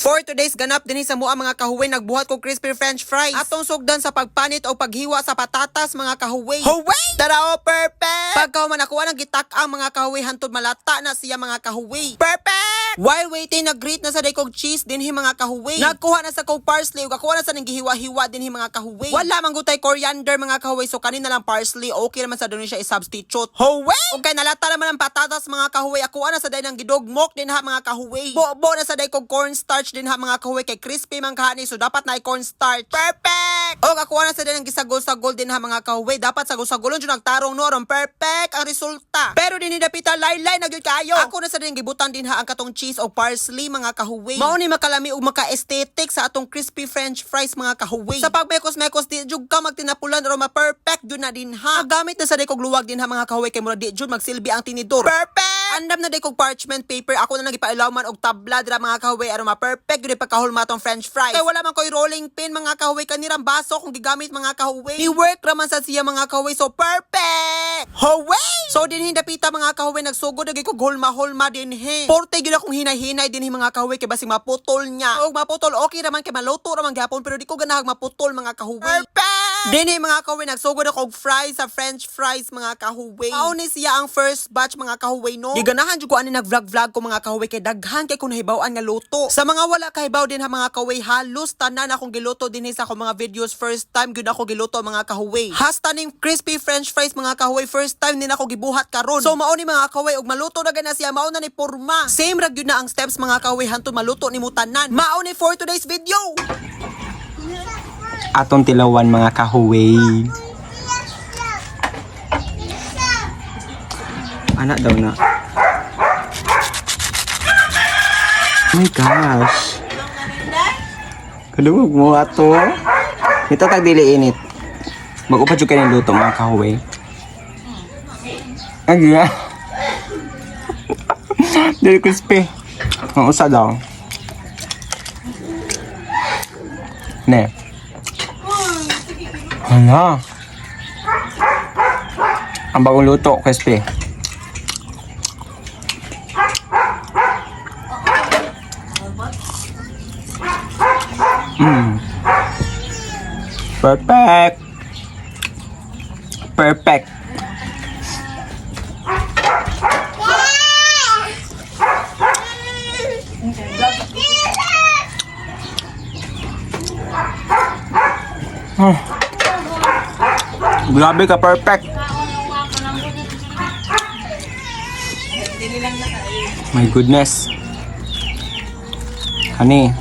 For today's ganap dinhi sa mua mga kahuway, nagbuhat ko crispy french fries. Atong sugdan sa pagpanit o paghiwa sa patatas mga kahuway. Huway! Tara o, perfect! Pagkahuman ako nang gitak ang mga kahuway hantod malata na siya mga kahuway. Perfect! While waiting, nag-grate na sa day kog cheese dinhi mga kahuway. Nagkuha na sa kog parsley ug ako na sa nang gihiwa-hiwa dinhi mga kahuway. Wala man gutay coriander mga kahuway, so kanin na lang parsley. Okay naman sa doon siya i-substitute. Huway! Okay, nalata naman ang patatas mga kahuway. Ako na sa day nang gidugmok din ha mga kahuway. Bo na sa day kog cornstarch din ha mga kahuway, kay crispy man kahani, so dapat na cornstarch. Perfect! O ako na sa day nang gisagol-sagol din ha mga kahuway. Dapat sagol-sagolon jud nagtarong noron. Perfect ang resulta. Pero dinhi dapita laylay na gyud kayo. Ako na sa day gibutan din ha ang katong cheese o parsley mga kahuway. Mao ni makalami ug maka-aesthetic sa atong crispy french fries mga kahuway. Sa pagmekos-mekos di jud ka magtinapulan o ma-perfect jud na din ha. Gamit na sa day kog luwag din ha mga kahuway, kay mura di jud magsilbi ang tinidor. Perfect! Andam na day kog parchment paper. Ako na nagipailaw man og tabla dira mga kahuway aron ma-perfect gyud pagkahulma tong french fries. Kay wala man koy rolling pin mga kahuway, kanirang baso kung gigamit mga kahuway. I-work raman sa siya mga kahuway, so perfect! Huway! So dinhi dapita mga kahuway, nagsugod na gyud kog hulma-hulma dinhi. Porte gyud akong hinay-hinay dinhi mga kahuway, kay basig maputol niya. Og maputol okay raman, kay maluto raman gyapon, pero di ko ganahag maputol mga kahuway. Perfect! Dinhi mga kahuway, nagsugod ako og fries sa french fries mga kahuway. Mao ni siya ang first batch mga kahuway no. Giganahan jud ko ani nag-vlog ko mga kahuway, kay daghan kay kun nahibaw-an nga luto. Sa mga wala kahibaw din ha mga kahuway, halos tanan akong giluto dinhi sa akong mga videos. First time gyud ako giluto mga kahuway. Hasta ning crispy french fries mga kahuway, first time din ako gibuhat karon. So mao ni mga kahuway, og maluto na gana siya, mao na ni porma. Same ra gyud na ang steps mga kahuway hantod maluto ni mutanan. Mao ni for today's video. Atong tilawan mga kahuway. Anak daw na. Oh my gosh. Kadungog mo ato. Ito tag dili init. Mag-upa jud kay luto mga kahuway. Agya. Dili crispy. Ang usa daw. Ne. Hala. Ang bagong luto, crispy. Perfect. Perfect. Grabe ka, perfect. My goodness. Honey.